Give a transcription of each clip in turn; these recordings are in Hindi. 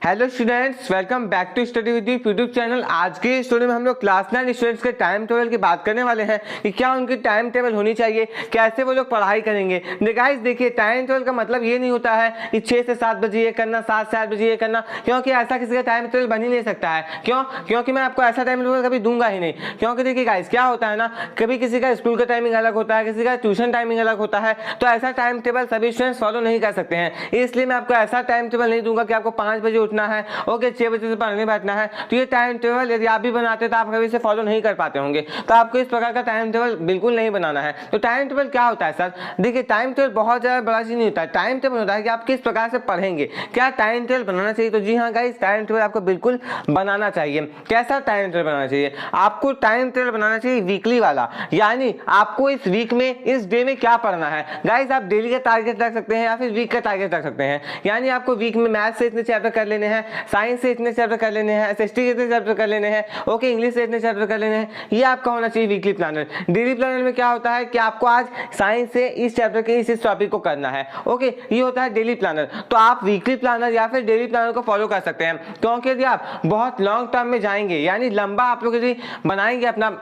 Hello students, welcome back to study with YouTube channel. आज के स्टोरी में हम लोग क्लास 9 स्टूडेंट्स के टाइम टेबल की बात करने वाले हैं कि क्या उनकी टाइम टेबल होनी चाहिए, कैसे वो लोग पढ़ाई करेंगे। गाइस देखिए, टाइम टेबल का मतलब ये नहीं होता है कि 6 से 7 बजे ये करना, 7 से 8 बजे ये करना, क्योंकि ऐसा किसी का टाइम टेबल बन ही नहीं सकता है। क्योंकि मैं आपको ऐसा टाइम टेबल कभी दूंगा ही नहीं। क्योंकि देखिए गाइस, क्या होता है ना, कभी किसी का स्कूल का टाइमिंग अलग होता है, किसी का ट्यूशन टाइमिंग अलग होता है, तो ऐसा टाइम टेबल सभी स्टूडेंट्स फॉलो नहीं कर सकते हैं। इसलिए मैं आपको ऐसा टाइम टेबल नहीं दूंगा कि आपको 5 बजे उठना है, ओके 6 बजे से पढ़ने बैठना है। तो ये टाइम टेबल यदि आप भी बनाते हैं तो आप कभी इसे फॉलो नहीं कर पाते होंगे। तो आपको इस प्रकार का टाइम टेबल बिल्कुल नहीं बनाना है। तो टाइम टेबल क्या होता है सर? देखिए, टाइम टेबल बहुत ज़्यादा बड़ा चीज़ नहीं होता है। टाइम टेबल होता है कि आप किस प्रकार से पढ़ेंगे। क्या टाइम टेबल बनाना चाहिए? तो जी हाँ गाइस, टाइम टेबल आपको बिल्कुल बनाना चाहिए। कैसा टाइम टेबल बनाना चाहिए? आपको टाइम टेबल बनाना चाहिए वीकली वाला, यानी आपको इस वीक में, इस डे में क्या पढ़ना है। गाइस आप डेली का टारगेट रख सकते हैं या फिर वीक का टारगेट रख सकते हैं। यानी आपको वीक में मैथ से इतने चैप्टर कर लेने हैं, साइंस से इतने चैप्टर कर लेने हैं, एसएसटी के इतने चैप्टर कर लेने हैं, ओके इंग्लिश से इतने चैप्टर कर लेने हैं। ये आपका होना चाहिए वीकली प्लानर। डेली प्लानर में क्या होता है कि आपको आज साइंस से इस चैप्टर के इस टॉपिक को करना है, ओके ये होता है डेली प्लानर। तो आप वीकली प्लानर या फिर डेली प्लानर को फॉलो कर सकते हैं। क्योंकि यदि आप बहुत लॉन्ग टर्म में जाएंगे, यानी लंबा आप लोग यदि बनाएंगे अपना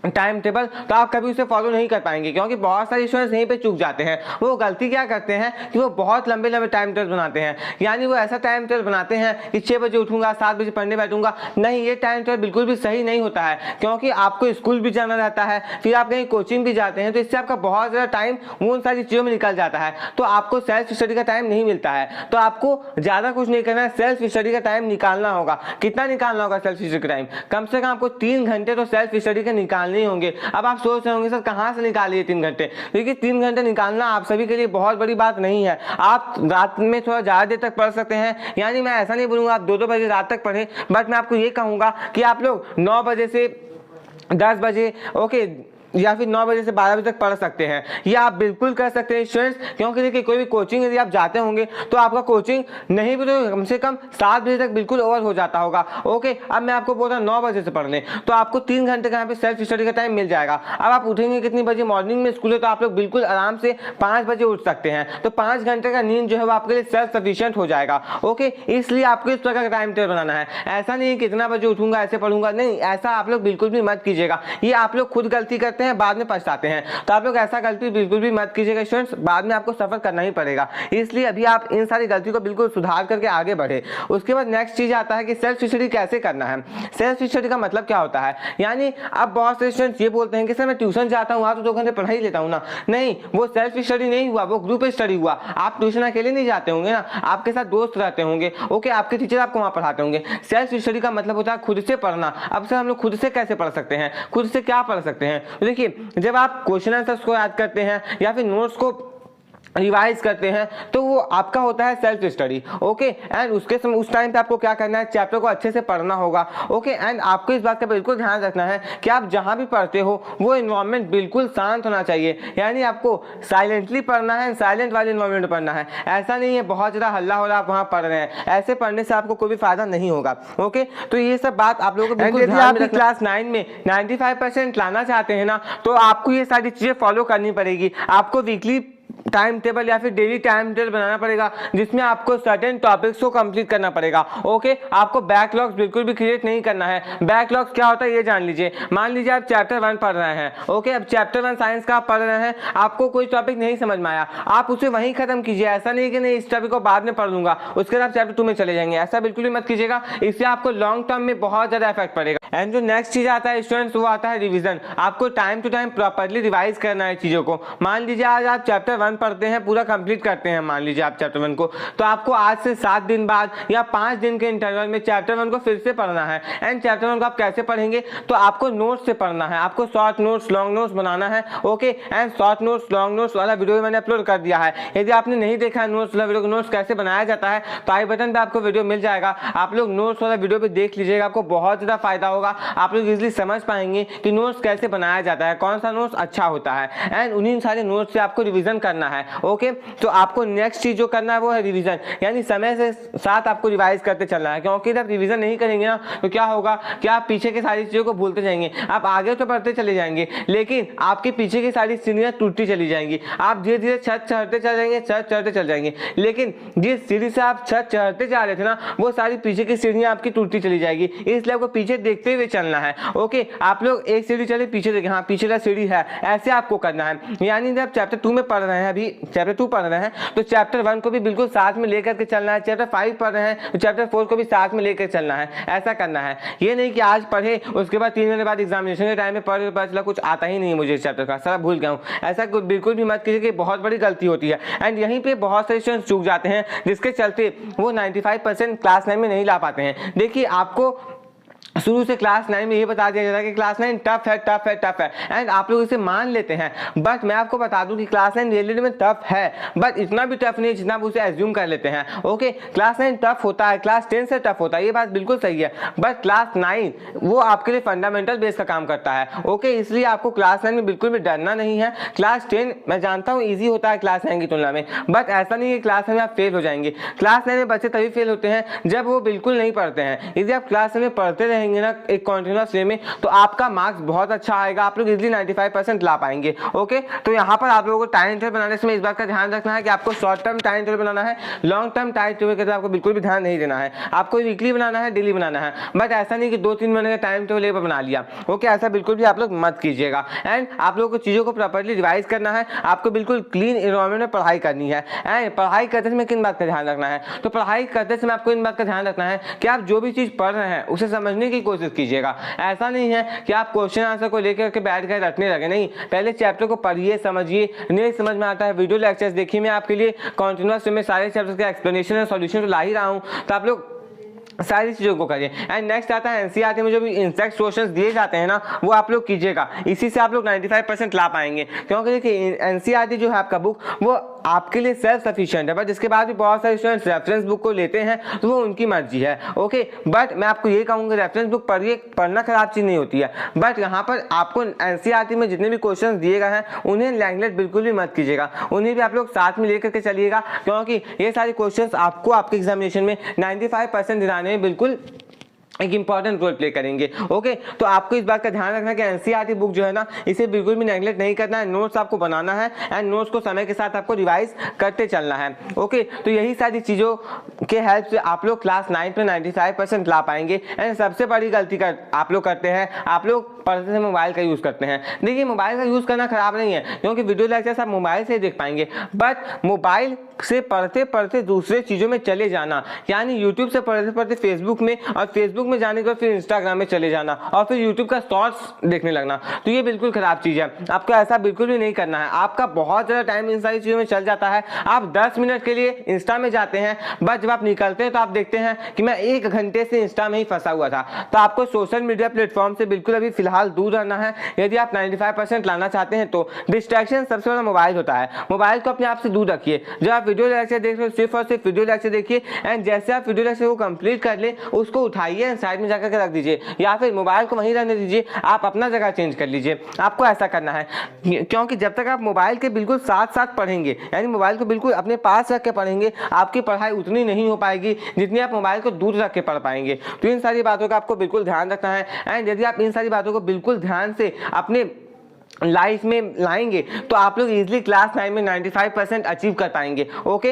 टाइम टेबल, तो आप कभी उसे फॉलो नहीं कर पाएंगे। क्योंकि बहुत सारे स्टूडेंट्स यहीं पे चूक जाते हैं। वो गलती क्या करते हैं कि वो बहुत लंबे लंबे टाइम टेबल बनाते हैं। यानी वो ऐसा टाइम टेबल बनाते हैं कि 6 बजे उठूंगा, 7 बजे पढ़ने बैठूंगा। नहीं, ये टाइम टेबल बिल्कुल भी सही नहीं होता है। क्योंकि आपको स्कूल भी जाना रहता है, फिर आप कहीं कोचिंग भी जाते हैं, तो इससे आपका बहुत ज़्यादा टाइम उन सारी चीज़ों में निकल जाता है। तो आपको सेल्फ स्टडी का टाइम नहीं मिलता है। तो आपको ज़्यादा कुछ नहीं करना है, सेल्फ स्टडी का टाइम निकालना होगा। कितना निकालना होगा सेल्फ स्टडी का टाइम? कम से कम आपको 3 घंटे तो सेल्फ स्टडी के निकालने ही होंगे। अब आप सोच रहे होंगे सर कहाँ से निकालिए 3 घंटे? क्योंकि 3 घंटे निकालना आप सभी के लिए बहुत बड़ी बात नहीं है। आप रात में थोड़ा ज़्यादा देर तक पढ़ सकते हैं। यानी मैं ऐसा नहीं बोलूँगा आप 2-2 बजे रात तक पढ़ें, बट मैं आपको ये कहूँगा कि आप लोग 9 बजे से 10 बजे, ओके या फिर 9 बजे से 12 बजे तक पढ़ सकते हैं। ये आप बिल्कुल कर सकते हैं स्टूडेंट्स। क्योंकि देखिए, कोई भी कोचिंग यदि आप जाते होंगे तो आपका कोचिंग नहीं भी तो कम से कम 7 बजे तक बिल्कुल ओवर हो जाता होगा, ओके। अब मैं आपको बोल रहा हूँ 9 बजे से पढ़ने, तो आपको 3 घंटे का यहाँ पे सेल्फ स्टडी का टाइम मिल जाएगा। अब आप उठेंगे कितनी बजे? मॉर्निंग में स्कूल है तो आप लोग बिल्कुल आराम से 5 बजे उठ सकते हैं। तो 5 घंटे का नींद जो है वो आपके लिए सेल्फ सफिशिएंट हो जाएगा, ओके। इसलिए आपको इस प्रकार का टाइम टेबल बनाना है। ऐसा नहीं है कितना बजे उठूंगा ऐसे पढ़ूंगा, नहीं, ऐसा आप लोग बिल्कुल भी मत कीजिएगा। ये आप लोग खुद गलती करते हैं, बाद में पछताते हैं। तो आप लोग ऐसा गलती बिल्कुल भी मत कीजिएगा स्टूडेंट्स, बाद में आपको सफर करना ही पड़ेगा। इसलिए अभी आप इन सारी गलतियों को बिल्कुल सुधार करके आगे बढ़े। उसके बाद नेक्स्ट चीज आता है कि सेल्फ स्टडी कैसे करना है। सेल्फ स्टडी का मतलब क्या होता है? यानी अब बहुत से स्टूडेंट्स ये बोलते हैं कि सर मैं ट्यूशन जाता हूँ, वहां तो 2 घंटे पढ़ाई लेता हूँ ना। नहीं, वो सेल्फ स्टडी नहीं हुआ, वो ग्रुप स्टडी हुआ। आप ट्यूशन अकेले नहीं जाते होंगे ना, आपके साथ दोस्त रहते होंगे, ओके, आपके टीचर आपको वहां पढ़ाते होंगे। सेल्फ स्टडी का मतलब होता है खुद से पढ़ना। अब सर हम लोग खुद से कैसे पढ़ सकते हैं? खुद से क्या पढ़ सकते हैं? तो देखिए, जब आप क्वेश्चन आंसर्स को याद करते हैं या फिर नोट्स को रिवाइज करते हैं, तो वो आपका होता है सेल्फ स्टडी, ओके। एंड उस टाइम पे आपको क्या करना है? चैप्टर को अच्छे से पढ़ना होगा, ओके। एंड आपको इस बात का बिल्कुल ध्यान रखना है कि आप जहां भी पढ़ते हो वो एनवायरनमेंट बिल्कुल शांत होना चाहिए। यानी आपको साइलेंटली पढ़ना है, साइलेंट वाले एनवायरनमेंट में पढ़ना है। ऐसा नहीं है बहुत ज़्यादा हल्ला हो रहा आप वहाँ पढ़ रहे हैं, ऐसे पढ़ने से आपको कोई भी फायदा नहीं होगा, ओके। तो ये सब बात आप लोगों को बिल्कुल ध्यान में रखना। क्लास 9 में 95% लाना चाहते हैं ना, तो आपको ये सारी चीज़ें फॉलो करनी पड़ेगी। आपको वीकली टाइम टेबल या फिर डेली टाइम टेबल बनाना पड़ेगा, जिसमें आपको सर्टेन टॉपिक्स को कंप्लीट करना पड़ेगा, ओके। आपको बैकलॉग्स बिल्कुल भी क्रिएट नहीं करना है। बैकलॉग्स क्या होता है ये जान लीजिए। मान लीजिए आप चैप्टर 1 पढ़ रहे हैं, ओके। अब चैप्टर 1 साइंस का आप पढ़ रहे हैं, आपको कोई टॉपिक नहीं समझ में आया, आप उसे वहीं खत्म कीजिए। ऐसा नहीं कि नहीं इस टॉपिक को बाद में पढ़ लूंगा, उसके बाद आप चैप्टर 2 में चले जाएंगे, ऐसा बिल्कुल भी मत कीजिएगा। इससे आपको लॉन्ग टर्म में बहुत ज़्यादा इफेक्ट पड़ेगा। एंड जो नेक्स्ट चीज़ आता है स्टूडेंट्स, वो आता है रिविजन। आपको time to time properly revise करना है चीज़ों को। मान लीजिए आज आप चैप्टर 1 पढ़ते हैं, पूरा कंप्लीट करते हैं, मान लीजिए आप चैप्टर 1 को, तो आपको आज से 7 दिन बाद या 5 दिन के इंटरवल में चैप्टर 1 को फिर से पढ़ना है। एंड चैप्टर 1 को आप कैसे पढ़ेंगे? तो आपको नोट्स से पढ़ना है, आपको शॉर्ट नोट्स, लॉन्ग नोट्स बनाना है, okay. And short notes, long notes वाला वीडियो मैंने अपलोड कर दिया है। यदि आपने नहीं देखा है नोट्स वाला वीडियो, नोट्स कैसे बनाया जाता है, तो आई बटन पे आपको वीडियो मिल जाएगा। आप लोग नोट्स वाला वीडियो भी देख लीजिएगा, आपको बहुत ज़्यादा फायदा होगा। होगा, आप लोग इजीली समझ पाएंगे कि नोट्स कैसे बनाया जाता है, कौन सा नोट्स अच्छा होता है, एंड उन्हीं सारे नोट्स से आपको रिवीजन करना है। ओके, तो आपको नेक्स्ट चीज जो करना है वो है रिवीजन, यानी समय से साथ आपको रिवाइज करते चलना है, क्योंकि जब रिवीजन नहीं करेंगे ना तो क्या होगा कि आप पीछे की सारी चीजों को भूलते जाएंगे। आप आगे तो बढ़ते चले जाएंगे लेकिन आपके पीछे की सारी सीढ़ियां टूटती चली जाएंगी। आप धीरे धीरे छत चढ़ते चल जाएंगे, छत चढ़ते चल जाएंगे, लेकिन जिस सीढ़ी से आप छत चढ़ते जा रहे थे ना वो सारी पीछे की सीढ़ियां आपकी टूटती चली जाएगी। इसलिए आपको पीछे देखते हुए चलना है। ओके, आप लोग एक सीढ़ी चले पीछे देखें, हाँ पीछे का सीढ़ी है, ऐसे आपको करना है। यानी जब चैप्टर 2 में पढ़ रहे हैं, अभी चैप्टर 2 पढ़ रहे हैं तो चैप्टर 1 को भी बिल्कुल साथ में लेकर के चलना है। चैप्टर 5 पढ़ रहे हैं तो चैप्टर 4 को भी साथ में लेकर चलना है। ऐसा करना है, ये नहीं कि आज पढ़े उसके बाद 3 महीने बाद एग्जामिनेशन के टाइम में पढ़ चला कुछ आता ही नहीं मुझे चैप्टर का, सारा भूल गया हूँ। ऐसा बिल्कुल भी मत कीजिए कि बहुत बड़ी गलती होती है। एंड यहीं पे बहुत सारे स्टूडेंट्स चूक जाते हैं जिसके चलते वो 95% क्लास 9 में नहीं ला पाते हैं। देखिए, आपको शुरू से क्लास 9 में ये बता दिया जाता है कि क्लास 9 टफ है, टफ है, टफ है, एंड आप लोग इसे मान लेते हैं। बट मैं आपको बता दूं कि क्लास 9 रियलिटी में टफ है, बट इतना भी टफ नहीं जितना आप उसे एज्यूम कर लेते हैं। ओके, क्लास 9 टफ होता है, क्लास 10 से टफ होता है, ये बात बिल्कुल सही है, बट क्लास 9 वो आपके लिए फंडामेंटल बेस का काम करता है। ओके, इसलिए आपको क्लास 9 में बिल्कुल भी डरना नहीं है। क्लास 10 मैं जानता हूँ ईजी होता है क्लास 9 की तुलना में, बट ऐसा नहीं है कि क्लास 9 में आप फेल हो जाएंगे। क्लास 9 में बच्चे तभी फेल होते हैं जब वो बिल्कुल नहीं पढ़ते हैं। यदि आप क्लास 9 में पढ़ते रहेंगे ना एक कॉन्टिन्यूअस वे में तो आपका मार्क्स बहुत अच्छा आएगा, आप लोग इजीली 95% ला पाएंगे। ओके, तो यहाँ पर आप लोगों को टाइम टेबल बनाने से इस बात का ध्यान रखना है कि आपको शॉर्ट टर्म टाइम टेबल बनाना है, लॉन्ग टर्म टाइम टेबल के साथ आपको बिल्कुल भी ध्यान नहीं देना है। आपको वीकली बनाना है, डेली बनाना है, बट ऐसा नहीं कि 2-3 महीने का टाइम टेबल एक बार बना लिया। ओके, ऐसा बिल्कुल भी आप लोग मत कीजिएगा। एंड आप लोगों को चीज़ों को प्रॉपर्ली रिवाइज करना है, आपको बिल्कुल क्लीन एनवायरमेंट में पढ़ाई करनी है। एंड पढ़ाई करते समय किन बात का ध्यान रखना है, तो पढ़ाई करते समय आपको इन बात का ध्यान रखना है कि आप जो भी चीज़ पढ़ रहे हैं उसे समझने की कोशिश कीजिएगा। ऐसा नहीं है कि आप क्वेश्चन आंसर को लेकर के बैठ कर रटने लगे, नहीं, पहले चैप्टर को पढ़िए, समझिए, नहीं समझ में आता है वीडियो लेक्चर्स देखिए। मैं आपके लिए कंटिन्यूअस में सारे चैप्टर्स का एक्सप्लेनेशन और सॉल्यूशन तो ला ही रहा हूँ, तो आप लोग सारी चीज़ों को करिए। एंड नेक्स्ट आता है एनसीईआरटी में जो भी इंसेक्ट क्वेश्चंस दिए जाते हैं ना वो आप लोग कीजिएगा, इसी से आप लोग 95% ला पाएंगे। क्योंकि देखिए एनसीईआरटी जो है आपका बुक वो आपके लिए सेल्फ सफिशिएंट है, बट इसके बाद भी बहुत सारे स्टूडेंट्स रेफरेंस बुक को लेते हैं तो वो उनकी मर्जी है। ओके, बट मैं आपको ये कहूँगा रेफरेंस बुक पढ़िए, पढ़ना खराब चीज़ नहीं होती है, बट यहाँ पर आपको एनसीईआरटी में जितने भी क्वेश्चन दिए गए हैं उन्हें नेगलेक्ट बिल्कुल भी मत कीजिएगा, उन्हें भी आप लोग साथ में लेकर के चलिएगा, क्योंकि ये सारे क्वेश्चन आपको आपके एग्जामिनेशन में 95% दिलाने में बिल्कुल एक इंपॉर्टेंट रोल प्ले करेंगे। ओके, तो आपको इस बात का ध्यान रखना है कि एनसीईआरटी बुक जो है ना इसे बिल्कुल भी नेगलेक्ट नहीं करना है, नोट्स आपको बनाना है एंड नोट्स को समय के साथ आपको रिवाइज करते चलना है। ओके, तो यही सारी चीज़ों के हेल्प से आप लोग क्लास 9 में 95% ला पाएंगे। एंड सबसे बड़ी गलती आप लोग करते हैं, आप लोग पढ़ते समय मोबाइल का यूज़ करते हैं। देखिए, मोबाइल का यूज़ करना खराब नहीं है, क्योंकि वीडियो लेक्चर्स आप मोबाइल से ही देख पाएंगे, बट मोबाइल से पढ़ते पढ़ते दूसरे चीज़ों में चले जाना, यानी यूट्यूब से पढ़ते पढ़ते फेसबुक में, और फेसबुक में जाने के बाद फिर इंस्टाग्राम में चले जाना, और फिर यूट्यूब का शॉर्ट्स देखने लगना, तो ये बिल्कुल ख़राब चीज़ है। आपको ऐसा बिल्कुल भी नहीं करना है। आपका बहुत ज़्यादा टाइम इन सारी चीज़ों में चल जाता है। आप 10 मिनट के लिए इंस्टा में जाते हैं, बट जब आप निकलते हैं तो आप देखते हैं कि मैं 1 घंटे से इंस्टा में ही फंसा हुआ था। तो आपको सोशल मीडिया प्लेटफॉर्म से बिल्कुल अभी फिलहाल दूर रहना है। यदि आप 95% लाना चाहते हैं तो डिस्ट्रैक्शन सबसे बड़ा मोबाइल होता है, मोबाइल को अपने आप से दूर रखिए। जब आप वीडियो लेक्चर देख रहे हो सिर्फ और सिर्फ वीडियो लेक्चर देखिए, एंड जैसे आप वीडियो लेक्चर को कंप्लीट कर ले उसको उठाइए, साइड में जाकर के रख दीजिए, या फिर मोबाइल को वहीं रहने दीजिए, आप अपना जगह चेंज कर लीजिए। आपको ऐसा करना है, क्योंकि जब तक आप मोबाइल के बिल्कुल साथ साथ पढ़ेंगे, यानी मोबाइल को बिल्कुल अपने पास रख के पढ़ेंगे, आपकी पढ़ाई उतनी नहीं हो पाएगी जितनी आप मोबाइल को दूर रख के पढ़ पाएंगे। तो इन सारी बातों का आपको बिल्कुल ध्यान रखना है। एंड यदि आप इन सारी बातों को बिल्कुल ध्यान से अपने लाइफ में लाएंगे तो आप लोग इजीली क्लास 9 में 95% अचीव कर पाएंगे। ओके,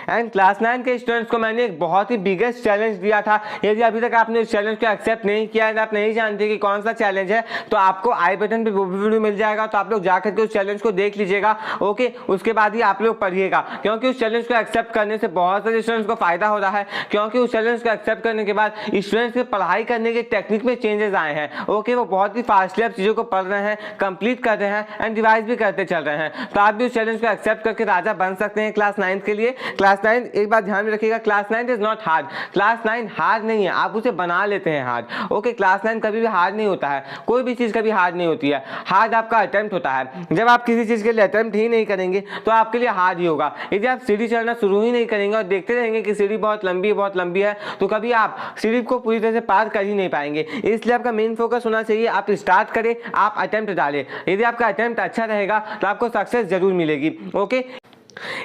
एंड क्लास 9 के स्टूडेंट्स को मैंने एक बहुत ही बिगेस्ट चैलेंज दिया था। यदि अभी तक आपने उस चैलेंज को एक्सेप्ट नहीं किया है, आप नहीं जानते कि कौन सा चैलेंज है, तो आपको आई बटन पे वो वीडियो मिल जाएगा, तो आप लोग जाकर के उस चैलेंज को देख लीजिएगा। ओके, उसके बाद ही आप लोग पढ़िएगा, क्योंकि उस चैलेंज को एक्सेप्ट करने से बहुत सारे स्टूडेंट्स को फायदा हो रहा है, क्योंकि उस चैलेंज को एक्सेप्ट करने के बाद स्टूडेंट्स के पढ़ाई करने के टेक्निक में चेंजेस आए हैं। ओके, वो बहुत ही फास्टली आप चीज़ों को पढ़ रहे हैं, कंप्लीट कर रहे हैं एंड रिवाइज भी करते चल रहे हैं। तो आप भी उस चैलेंज को एक्सेप्ट करके राजा बन सकते हैं क्लास 9 के लिए। क्लास क्लास 9 एक बात ध्यान में रखिएगा, class 9 is not hard. Class 9 hard नहीं है, आप उसे बना लेते हैं हार्ड। ओके, क्लास 9 कभी भी हार्ड नहीं होता है, कोई भी चीज़ कभी हार्ड नहीं होती है। हार्ड आपका अटेम्प्ट होता है। जब आप किसी चीज़ के लिए अटेम्प्ट ही नहीं करेंगे तो आपके लिए हार्ड ही होगा। यदि आप सीढ़ी चढ़ना शुरू ही नहीं करेंगे और देखते रहेंगे कि सीढ़ी बहुत लंबी है तो कभी आप सीढ़ी को पूरी तरह से पार कर ही नहीं पाएंगे। इसलिए आपका मेन फोकस होना चाहिए, आप स्टार्ट करें, आप अटेम्प्ट डालें। यदि आपका अटेम्प्ट अच्छा रहेगा तो आपको सक्सेस जरूर मिलेगी। ओके,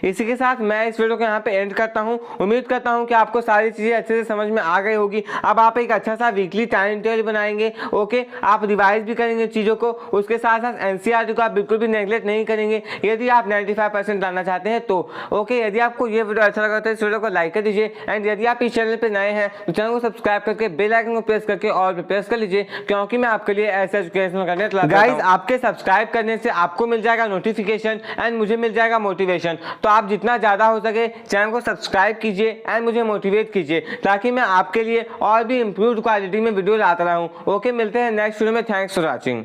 इसी के साथ मैं इस वीडियो को यहाँ पे एंड करता हूँ। उम्मीद करता हूँ कि आपको सारी चीज़ें अच्छे से समझ में आ गई होगी। अब आप एक अच्छा सा वीकली टाइम टेबल बनाएंगे। ओके, आप रिवाइज भी करेंगे चीज़ों को, उसके साथ साथ एनसीईआरटी को आप बिल्कुल भी नेगलेक्ट नहीं करेंगे यदि आप 95% लाना चाहते हैं तो। ओके, यदि आपको ये वीडियो अच्छा लगा तो इस वीडियो को लाइक कर दीजिए एंड यदि आप इस चैनल पर नए हैं तो चैनल को सब्सक्राइब करके बेल आइकन को प्रेस करके और प्रेस कर लीजिए, क्योंकि मैं आपके लिए ऐसे एजुकेशनल कंटेंट लाता हूं। गाइस, आपके सब्सक्राइब करने से आपको मिल जाएगा नोटिफिकेशन एंड मुझे मिल जाएगा मोटिवेशन। तो आप जितना ज़्यादा हो सके चैनल को सब्सक्राइब कीजिए एंड मुझे मोटिवेट कीजिए ताकि मैं आपके लिए और भी इम्प्रूव्ड क्वालिटी में वीडियो लाता रहूं। ओके, मिलते हैं नेक्स्ट वीडियो में। Thanks for watching.